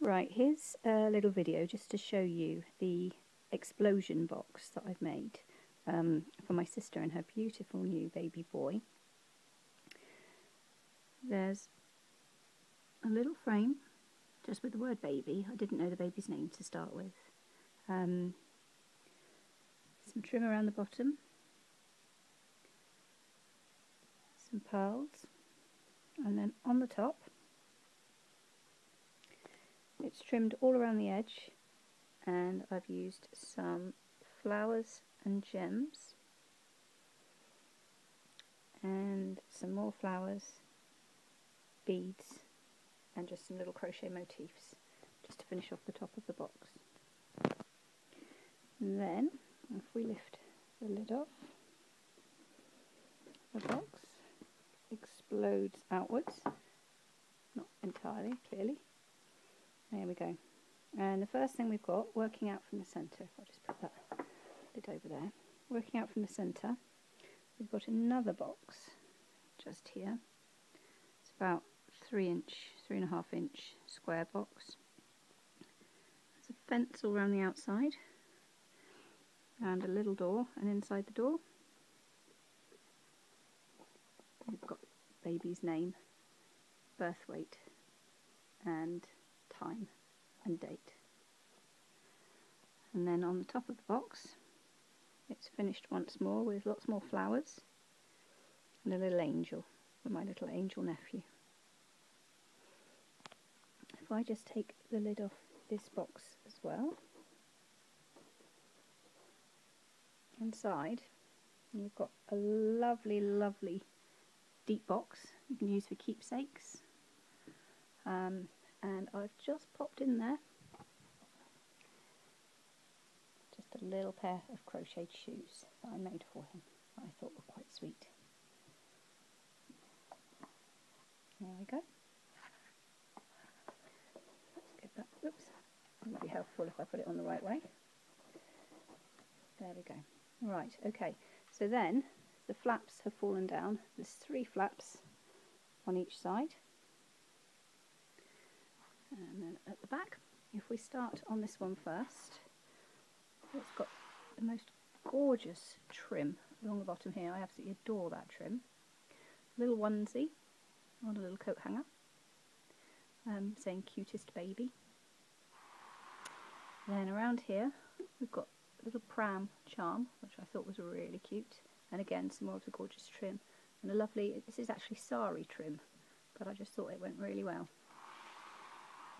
Right, here's a little video just to show you the explosion box that I've made for my sister and her beautiful new baby boy. There's a little frame just with the word baby. I didn't know the baby's name to start with. Some trim around the bottom, some pearls, and then on the top it's trimmed all around the edge, and I've used some flowers and gems and some more flowers, beads, and just some little crochet motifs just to finish off the top of the box. And then if we lift the lid off, the box explodes outwards, not entirely, clearly. There we go. And the first thing we've got, working out from the centre, if I'll just put that lid over there, working out from the centre, we've got another box just here. It's about 3.5 inch square box. There's a fence all around the outside and a little door, and inside the door we've got baby's name, birth weight, and time and date. And then on the top of the box it's finished once more with lots more flowers and a little angel for my little angel nephew. If I just take the lid off this box as well, inside you've got a lovely deep box you can use for keepsakes, and I've just popped in there just a little pair of crocheted shoes that I made for him that I thought were quite sweet. There we go. Let's get that, oops, it would be helpful if I put it on the right way. There we go. Right, okay, so then the flaps have fallen down. There's 3 flaps on each side. And then at the back, if we start on this one first, it's got the most gorgeous trim along the bottom here. I absolutely adore that trim. Little onesie on a little coat hanger, saying cutest baby. Then around here we've got a little pram charm, which I thought was really cute, and again some more of the gorgeous trim, and a lovely, this is actually sari trim, but I just thought it went really well.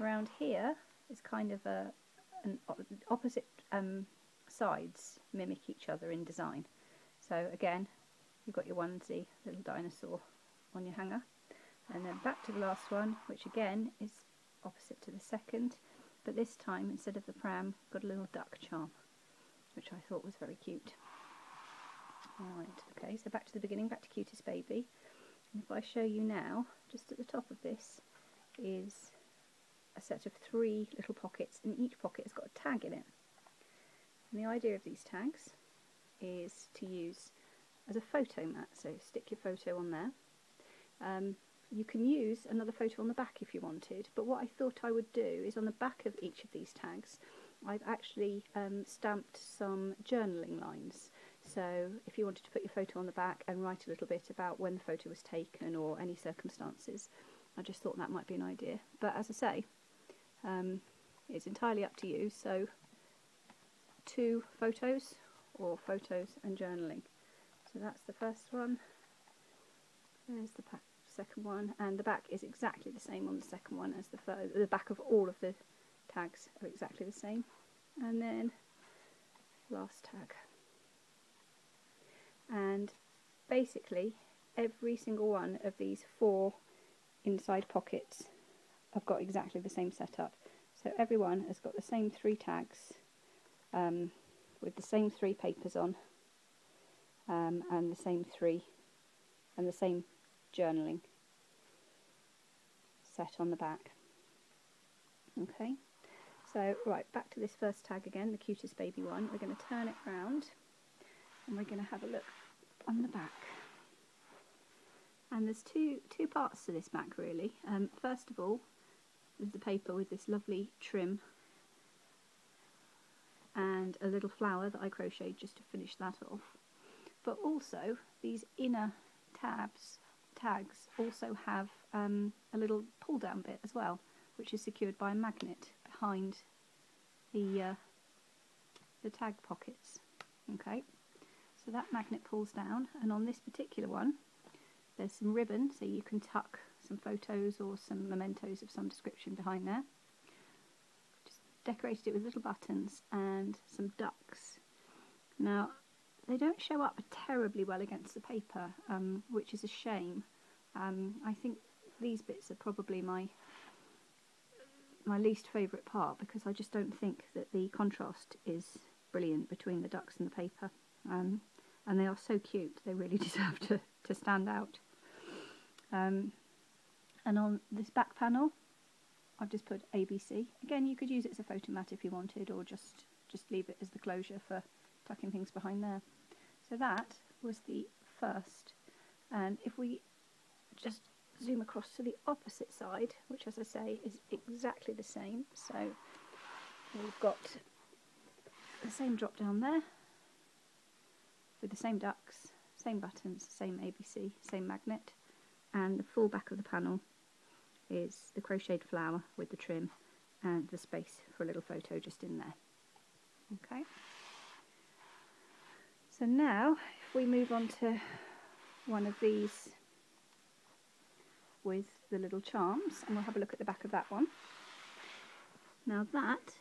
Around here is kind of an opposite sides mimic each other in design. So again, you've got your onesie, little dinosaur on your hanger, and then back to the last one, which again is opposite to the second, but this time instead of the pram, got a little duck charm, which I thought was very cute. Alright, okay, so back to the beginning, back to cutest baby. And if I show you now, just at the top of this is a set of 3 little pockets, and each pocket has got a tag in it. And the idea of these tags is to use as a photo mat, so stick your photo on there. You can use another photo on the back if you wanted, but what I thought I would do is on the back of each of these tags I've actually stamped some journaling lines. So if you wanted to put your photo on the back and write a little bit about when the photo was taken or any circumstances, I just thought that might be an idea. But as I say, it's entirely up to you, so 2 photos or photos and journaling. So that's the first one, there's the second one, and the back is exactly the same on the second one as the back of all of the tags are exactly the same. And then last tag. And basically every single one of these 4 inside pockets have got exactly the same setup. So everyone has got the same 3 tags with the same 3 papers on, and the same 3 and the same journaling set on the back. Okay, so right, back to this first tag again, the cutest baby one. We're going to turn it round and we're going to have a look on the back. And there's two parts to this back really. First of all, There's the paper with this lovely trim and a little flower that I crocheted just to finish that off. But also these inner tags also have a little pull down bit as well, which is secured by a magnet behind the tag pockets. Okay, so that magnet pulls down, and on this particular one there's some ribbon so you can tuck some photos or some mementos of some description behind there. Just decorated it with little buttons and some ducks. Now they don't show up terribly well against the paper, which is a shame. I think these bits are probably my least favourite part, because I just don't think that the contrast is brilliant between the ducks and the paper. And they are so cute, they really deserve to stand out. And on this back panel I've just put ABC. Again, you could use it as a photo mat if you wanted, or just leave it as the closure for tucking things behind there. So that was the first, and if we just zoom across to the opposite side, which as I say is exactly the same, so we've got the same drop down there with the same ducks, same buttons, same ABC, same magnet, and the full back of the panel is the crocheted flower with the trim and the space for a little photo just in there. Okay. So now, if we move on to one of these with the little charms, and we'll have a look at the back of that one. Now that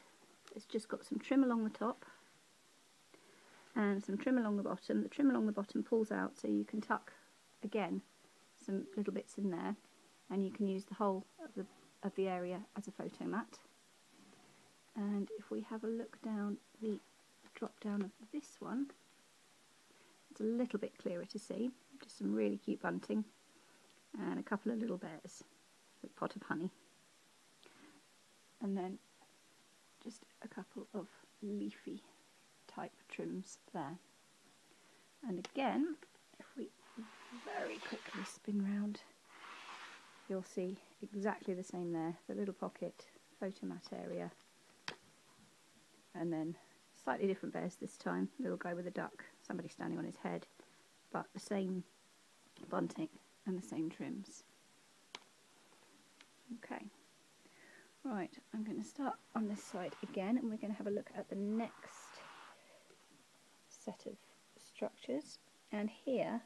has just got some trim along the top and some trim along the bottom. The trim along the bottom pulls out so you can tuck, again, some little bits in there, and you can use the whole of the area as a photo mat. And if we have a look down the drop down of this one, it's a little bit clearer to see. Just some really cute bunting and a couple of little bears with a pot of honey, and then just a couple of leafy type trims there. And again, if we very quickly spin round, you'll see exactly the same there, the little pocket, photo mat area, and then slightly different bears this time, little guy with a duck, somebody standing on his head, but the same bunting and the same trims. Okay, right, I'm going to start on this side again, and we're going to have a look at the next set of structures. And here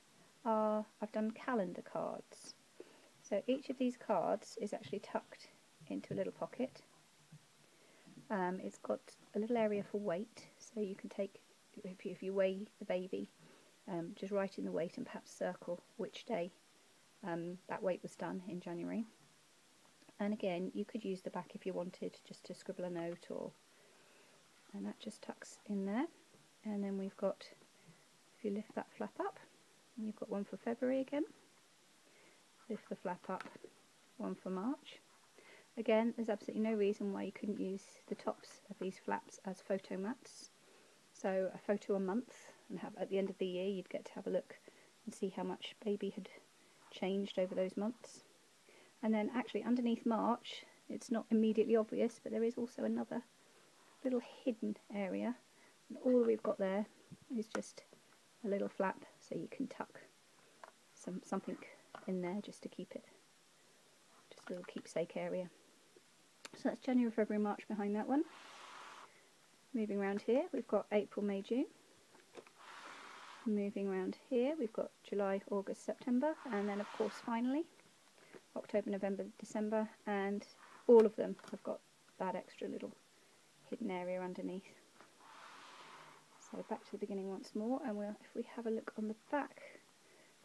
are, I've done calendar cards. So each of these cards is actually tucked into a little pocket. It's got a little area for weight, so you can take, if you weigh the baby, just write in the weight and perhaps circle which day that weight was done in January. And again, you could use the back if you wanted, just to scribble a note, and that just tucks in there. And then we've got, if you lift that flap up, you've got one for February again. Lift the flap up, one for March. Again, there's absolutely no reason why you couldn't use the tops of these flaps as photo mats. So a photo a month, and have at the end of the year you'd get to have a look and see how much baby had changed over those months. And then actually underneath March, it's not immediately obvious, but there is also another little hidden area, and all we've got there is just a little flap so you can tuck something in there just to keep it, just a little keepsake area. So that's January, February, March behind that one. Moving around here, we've got April, May, June. Moving around here, we've got July, August, September, and then of course finally October, November, December, and all of them have got that extra little hidden area underneath. So back to the beginning once more, and if we have a look on the back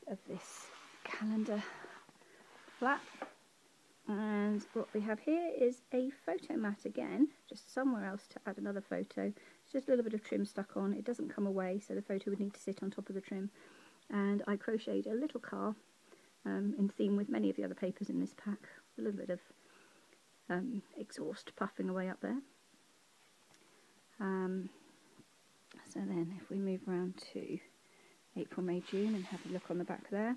of this calendar flap, and what we have here is a photo mat again, just somewhere else to add another photo. It's just a little bit of trim stuck on. It doesn't come away, so the photo would need to sit on top of the trim. And I crocheted a little car in theme with many of the other papers in this pack, a little bit of exhaust puffing away up there. So then if we move around to April, May, June and have a look on the back there,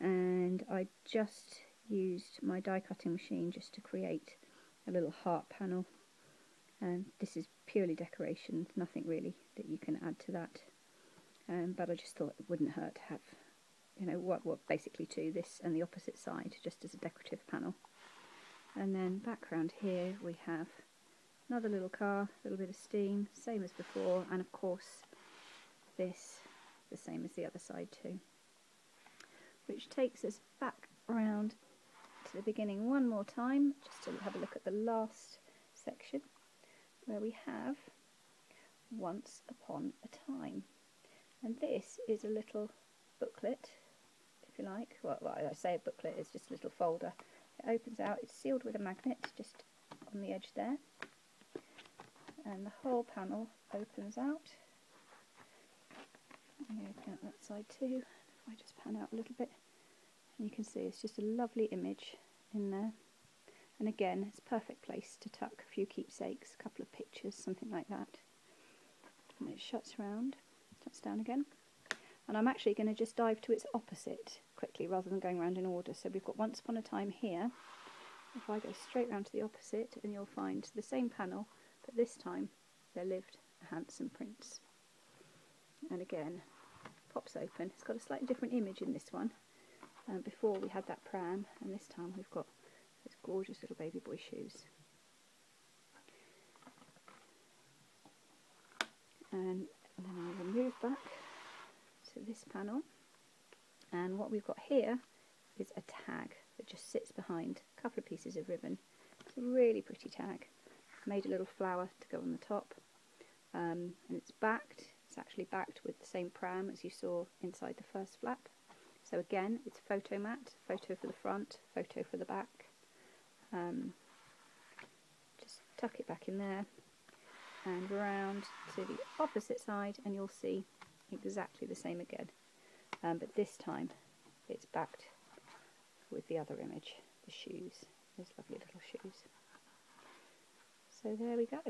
and I just used my die cutting machine just to create a little heart panel, and this is purely decoration, nothing really that you can add to that, but I just thought it wouldn't hurt to have, you know, what basically two, this and the opposite side, just as a decorative panel. And then background here we have another little car, a little bit of steam, same as before, and of course this the same as the other side too, which takes us back around to the beginning one more time, just to have a look at the last section where we have Once Upon a Time. And this is a little booklet, if you like. Well, I say a booklet, it's just a little folder. It opens out, it's sealed with a magnet just on the edge there, and the whole panel opens out. I'm going to open out that side too. If I just pan out a little bit, and you can see it's just a lovely image in there. And again, it's a perfect place to tuck a few keepsakes, a couple of pictures, something like that. And it shuts down again. And I'm actually going to just dive to its opposite quickly rather than going around in order. So we've got Once Upon a Time here. If I go straight round to the opposite, and you'll find the same panel, but this time There Lived a Handsome Prince. And again, pops open. It's got a slightly different image in this one. Before we had that pram, and this time we've got those gorgeous little baby boy shoes. And then I'll move back to this panel, and what we've got here is a tag that just sits behind a couple of pieces of ribbon. It's a really pretty tag. I've made a little flower to go on the top, and it's actually backed with the same pram as you saw inside the first flap. So again, it's photo mat, photo for the front, photo for the back. Just tuck it back in there and round to the opposite side, and you'll see exactly the same again, but this time it's backed with the other image, the shoes, those lovely little shoes. So there we go.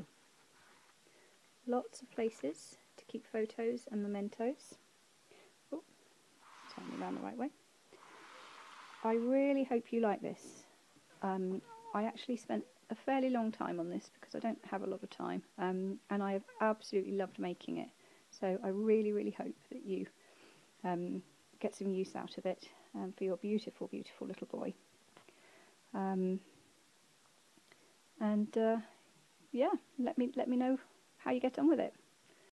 Lots of places to keep photos and mementos. Oh, turn me around the right way. I really hope you like this. I actually spent a fairly long time on this because I don't have a lot of time, and I have absolutely loved making it. So I really, really hope that you get some use out of it for your beautiful, beautiful little boy. Yeah, let me know how you get on with it.